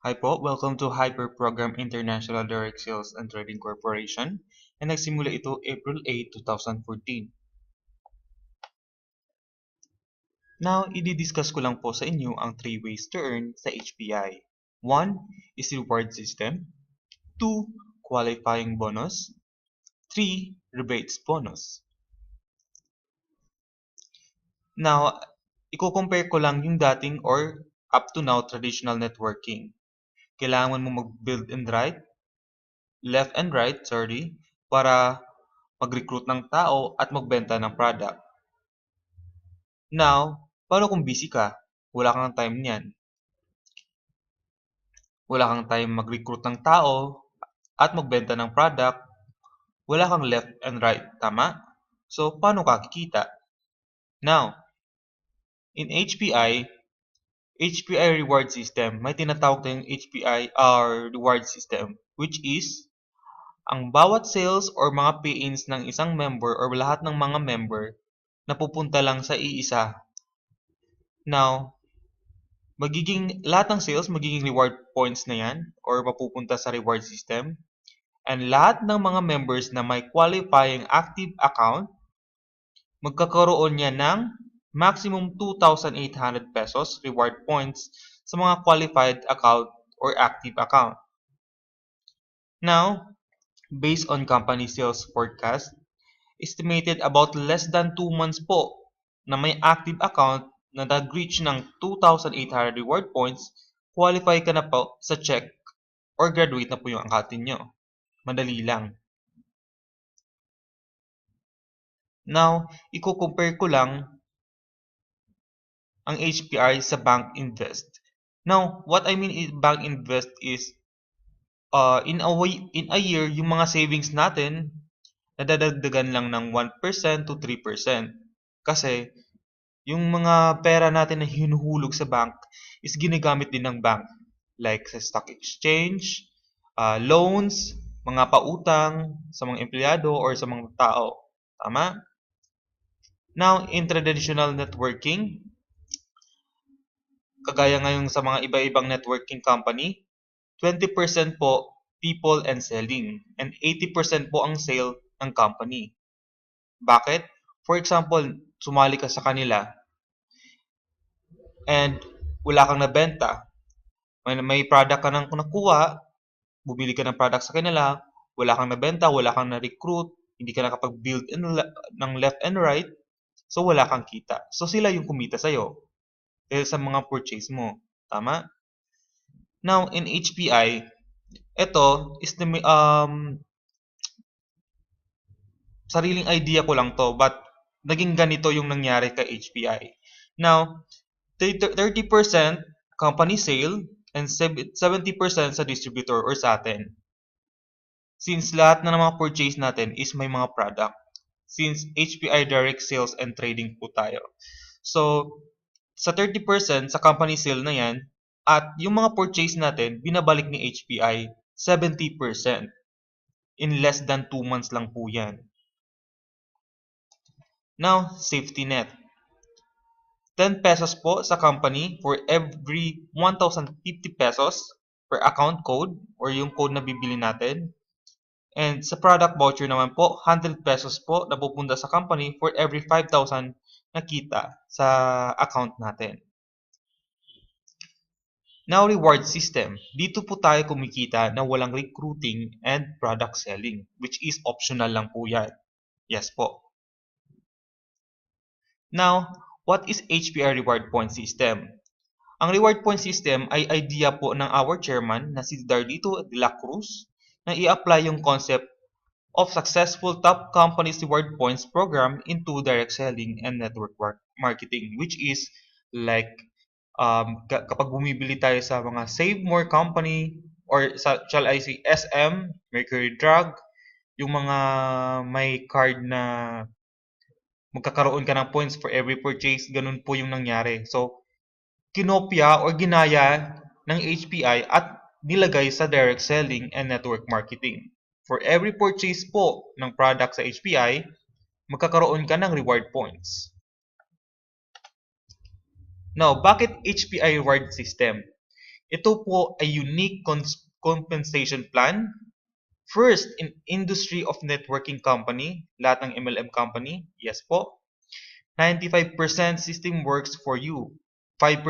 Hi po, welcome to Hyperprogram International Direct Sales and Trading Corporation, and nagsimula ito April 8, 2014. Now, i-discuss ko lang po sa inyo ang 3 ways to earn sa HPI. 1 is reward system, 2 qualifying bonus, 3 rebates bonus. Now, i-compare ko lang yung dating or up to now traditional networking. Kailangan mo mag-build and right, left and right, para mag-recruit ng tao at magbenta ng product. Now, paano kung busy ka? Wala kang time niyan. Wala kang time mag-recruit ng tao at magbenta ng product. Wala kang left and right, tama? So, paano ka kikita? Now, in HPI reward system, may tinatawag tayong HPI reward system, which is ang bawat sales or mga pay-ins ng isang member or lahat ng mga member na pupunta lang sa iisa. Now, lahat ng sales magiging reward points na yan or mapupunta sa reward system. And lahat ng mga members na may qualifying active account, magkakaroon niya ng maximum 2,800 pesos reward points sa mga qualified account or active account. Now, based on company sales forecast, estimated about less than 2 months po na may active account na nag-reach ng 2,800 reward points, qualify ka na po sa check or graduate na po yung angkatin nyo. Madali lang. Now, i-compare ko lang ang HPI sa Bank Invest. Now, what I mean in Bank Invest is in a year, yung mga savings natin nadadagdagan lang ng 1% to 3%. Kasi yung mga pera natin na hinuhulog sa bank is ginagamit din ng bank. Like sa stock exchange, loans, mga pautang sa mga empleyado or sa mga tao. Tama? Now, in traditional networking, kagaya ngayon sa mga iba-ibang networking company, 20% po people and selling and 80% po ang sale ng company. Bakit? For example, sumali ka sa kanila and wala kang nabenta. May product ka nang nakuha, bumili ka ng product sa kanila, wala kang nabenta, wala kang na-recruit, hindi ka nakapag-build ng left and right, so wala kang kita. So sila yung kumita sa'yo dahil sa mga purchase mo. Tama? Now, in HPI, ito is sariling idea ko lang to, but naging ganito yung nangyari kay HPI. Now, 30% company sale and 70% sa distributor or sa atin. Since lahat na ng mga purchase natin is may mga product. Since HPI direct sales and trading po tayo. So, sa 30% sa company sale na yan, at yung mga purchase natin, binabalik ni HPI 70%. In less than 2 months lang po yan. Now, safety net. 10 pesos po sa company for every 1,050 pesos per account code or yung code na bibili natin. And sa product voucher naman po, 100 pesos po na pupunta sa company for every 5,000 na kita sa account natin. Now, reward system. Dito po tayo kumikita na walang recruiting and product selling, which is optional lang po yan. Yes po. Now, what is HPI reward point system? Ang reward point system ay idea po ng our chairman na si Darlito de la Cruz na i-apply yung concept of successful top companies reward points program into direct selling and network marketing, which is like kapag bumibili tayo sa mga Save More company or shall I say SM, Mercury Drug, yung mga may card na magkakaroon ka ng points for every purchase, ganun po yung nangyari. So, kinopya or ginaya ng HPI at nilagay sa direct selling and network marketing. For every purchase po ng product sa HPI, magkakaroon ka ng reward points. Now, bakit HPI reward system? Ito po ay unique compensation plan. First, in industry of networking company, lahat ng MLM company, yes po. 95% system works for you. 5%,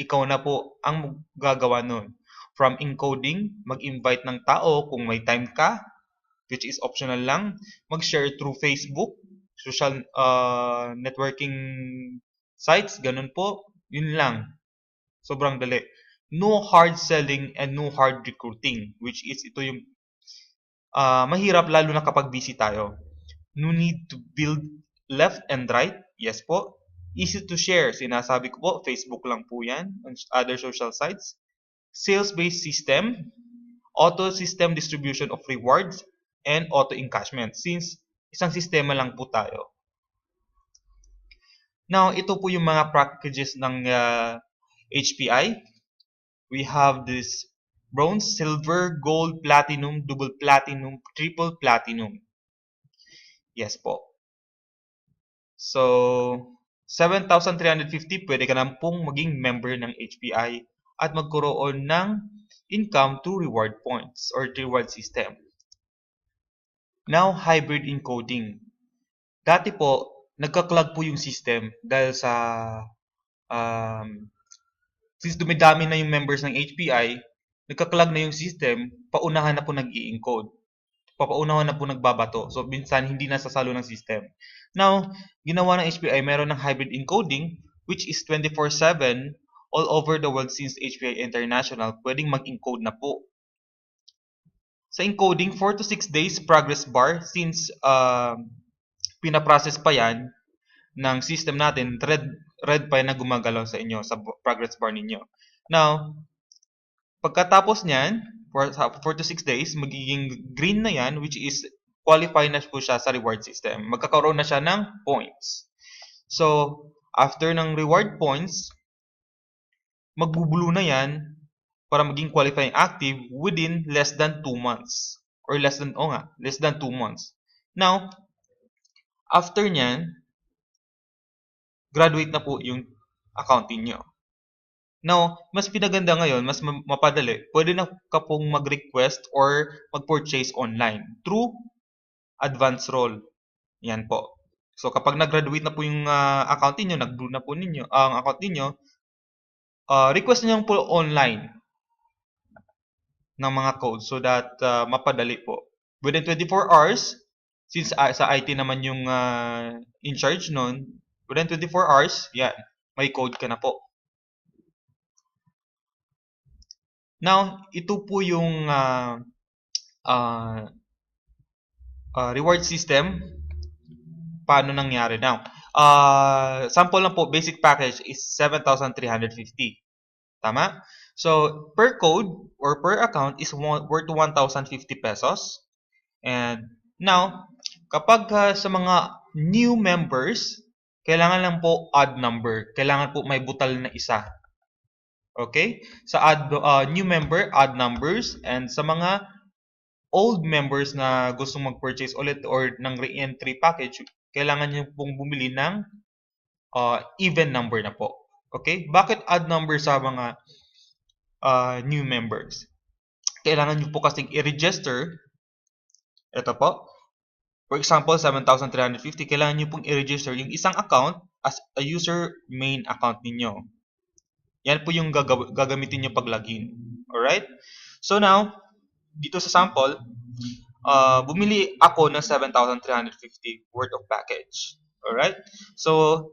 ikaw na po ang gagawa nun. From encoding, mag-invite ng tao kung may time ka, which is optional lang. Mag-share through Facebook, social networking sites, ganun po. Yun lang. Sobrang dali. No hard selling and no hard recruiting, which is ito yung mahirap lalo na kapag busy tayo. No need to build left and right. Yes po. Easy to share. Sinasabi ko po, Facebook lang po yan. And other social sites. Sales-based system. Auto system distribution of rewards. And auto encashment. Since isang sistema lang po tayo. Now, ito po yung mga packages ng HPI. We have this bronze, silver, gold, platinum, double platinum, triple platinum. Yes po. So, 7,350 pwede ka na pong maging member ng HPI at magkaroon ng income through reward points or reward system. Now, hybrid encoding. Dati po, nagka-clog po yung system dahil sa since dumidami na yung members ng HPI, nagka-clog na yung system, paunahan na po nag-i-encode. Papaunahan na po nagbabato. So, minsan hindi nasasalo ng system. Now, ginawa ng HPI, meron ng hybrid encoding, which is 24/7 all over the world since HPI International, pwedeng mag-encode na po. Sa encoding, 4 to 6 days progress bar since pinaprocess pa yan ng system natin, red pa yan na gumagalaw sa inyo, sa progress bar ninyo. Now, pagkatapos niyan, for 4 to 6 days, magiging green na yan, which is qualify na po siya sa reward system. Magkakaroon na siya ng points. So, after ng reward points, magbublue na yan para maging qualifying active within less than 2 months. Or less than 2 months. Now, after niyan, graduate na po yung account niyo. Now, mas pinaganda ngayon, mas mapadali, pwede na ka pong mag-request or mag-purchase online through advance roll. Yan po. So, kapag nag-graduate na po yung account niyo, nag-blue na po ninyo, ang account niyo, request niyo po online ng mga codes so that mapadali po. Within 24 hours, since sa IT naman yung in charge nun, within 24 hours, yan, may code ka na po. Now, ito po yung reward system. Paano nangyari? Now, sample lang po, basic package is 7,350. Tama? So, per code or per account is worth 1,050 pesos. And now, kapag sa mga new members, kailangan lang po odd number. Kailangan po may butal na isa. Okay? Sa new member, odd numbers. And sa mga old members na gustong mag-purchase ulit or ng re-entry package, kailangan nyo pong bumili ng even number na po. Okay? Bakit odd number sa mga new members? Kailangan nyo po kasing i-register. Ito po. For example, 7,350, kailangan nyo pong i-register yung isang account as a user main account ninyo. Yan po yung gagamitin nyo pag login. Alright? So now, dito sa sample, bumili ako ng 7,350 worth of package. Alright? So,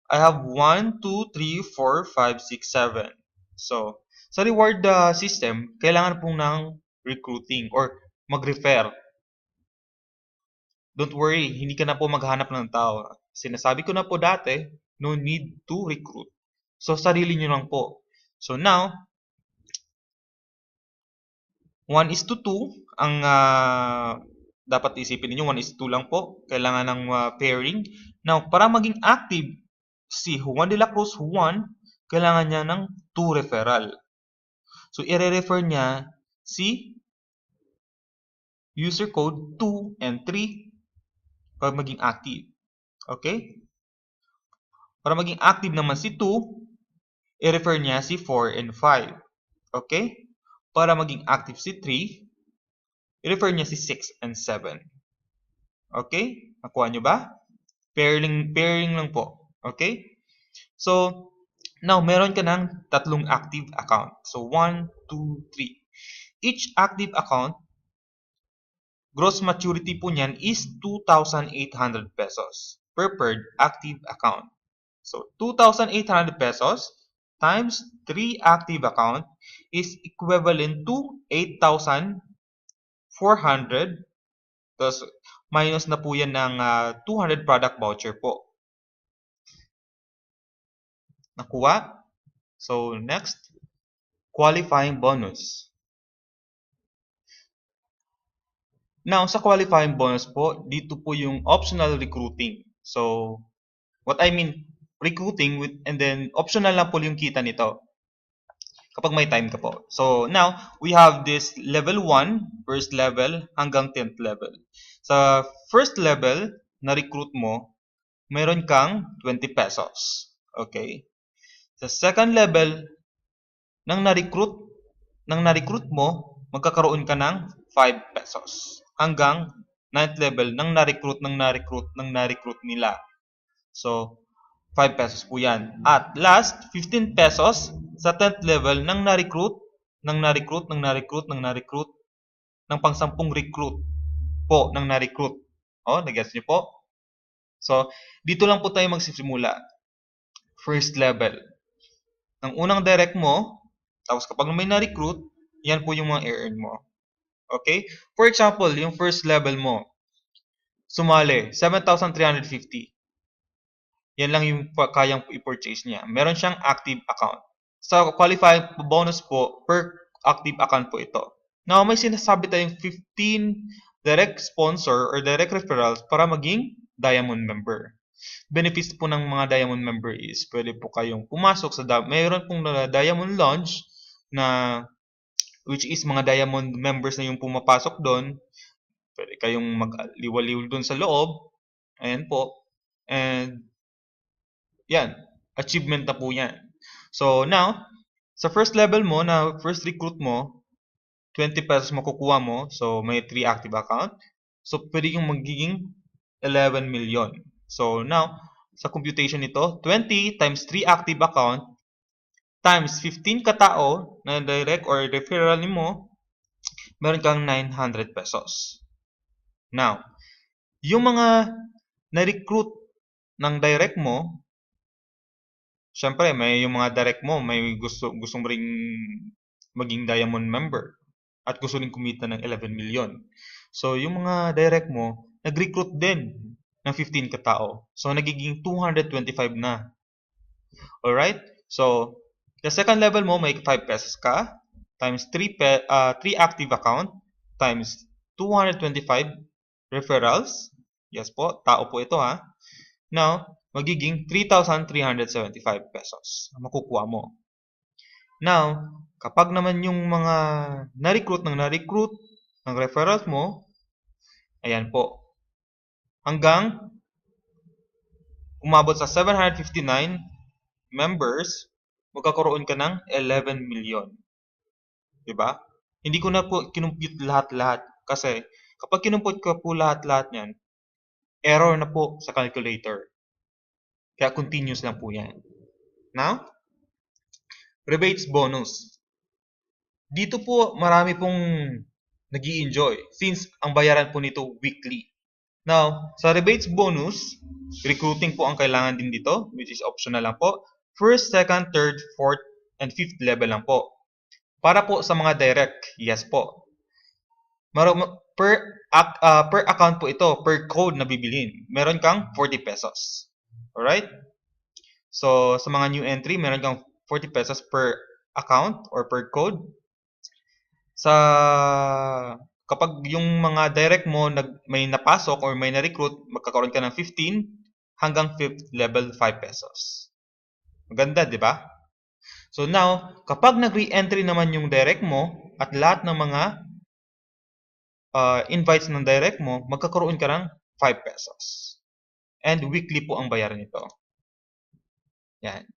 I have 1, 2, 3, 4, 5, 6, 7. So, sa reward system, kailangan pong ng recruiting or mag-refer. Don't worry, hindi ka na po maghanap ng tao. Sinasabi ko na po dati, no need to recruit. So, sarili nyo lang po. So, now, 1:2 ang dapat isipin niyo 1:2 lang po. Kailangan ng pairing. Now, para maging active si Juan de la Cruz Juan, kailangan niya ng 2 referral. So, i-refer niya si user code 2 and 3 para maging active. Okay? Para maging active naman si 2, i-refer niya si 4 and 5. Okay? Para maging active si 3, i-refer niya si 6 and 7. Okay? Nakuha nyo ba? Pairing lang po. Okay? So, now, meron ka ng tatlong active account. So, 1, 2, 3. Each active account, gross maturity po niyan is 2,800 pesos per active account. So, 2,800 pesos times 3 active account is equivalent to 8,400. Tapos, minus na po yan ng 200 product voucher po. Nakuha? So, next, qualifying bonus. Now, sa qualifying bonus po, dito po yung optional recruiting. So, what I mean, recruiting and then optional lang po yung kita nito kapag may time ka po. So, now, we have this level 1, first level, hanggang 10th level. Sa first level na recruit mo, meron kang 20 pesos. Okay? Sa second level, nang na-recruit mo, magkakaroon ka ng 5 pesos. Hanggang 9th level, nang na-recruit nila. So, 5 pesos po yan. At last, 15 pesos sa 10th level nang na-recruit ng pang-10 recruit po nang na-recruit. O, nag-gets niyo po? So, dito lang po tayo magsisimula. First level. Ng unang direct mo, tapos kapag may na-recruit, yan po yung mga i-earn mo. Okay? For example, yung first level mo, sumali, 7,350. Yan lang yung kayang i-purchase niya. Meron siyang active account. Sa qualifying bonus po, per active account po ito. Now, may sinasabi tayong 15 direct sponsor or direct referrals para maging Diamond member. Benefits po ng mga Diamond member is pwede po kayong pumasok sa mayroon pong Diamond Lounge na which is mga Diamond members na yung pumapasok doon. Pwede kayong mag-liwaliw doon sa loob. Ayan po. And yan, achievement na po yan. So now, sa first level mo, na first recruit mo, 20 pesos makukuha mo. So may 3 active account. So pwede yung magiging 11 million. So now, sa computation nito, 20 times 3 active account times 15 katao na direct or referral mo, meron kang 900 pesos. Now, yung mga na-recruit ng direct mo, syempre, may yung mga direct mo, may gustong ring maging Diamond member at gusto ring kumita ng 11 million. So, yung mga direct mo, nag-recruit din ng 15 katao. So, nagiging 225 na. Alright? So, the second level mo, may 5 pesos ka times 3 active account times 225 referrals. Yes po, tao po ito ha. Now, magiging 3,375 pesos ang makukuha mo. Now, kapag naman yung mga na-recruit ng referrals mo, ayan po, hanggang umabot sa 759 members, magkakaroon ka ng 11 million. Diba? Hindi ko na po kinumpute lahat-lahat kasi kapag kinumpute ko po lahat-lahat niyan, error na po sa calculator. Kaya continuous lang po yan. Now, rebates bonus. Dito po marami pong nag-i-enjoy since ang bayaran po nito weekly. Now, sa rebates bonus, recruiting po ang kailangan din dito, which is optional lang po. First, second, third, fourth, and fifth level lang po. Para po sa mga direct, yes po. Per account po ito, per code na bibilhin. Meron kang 40 pesos. Alright? So, sa mga new entry, meron kang 40 pesos per account or per code. Kapag yung mga direct mo may napasok or may na-recruit, magkakaroon ka ng 15 hanggang 5th level 5 pesos. Maganda, di ba? So now, kapag nag-re-entry naman yung direct mo at lahat ng mga invites ng direct mo, magkakaroon ka ng 5 pesos. And weekly po ang bayaran nito. Yan.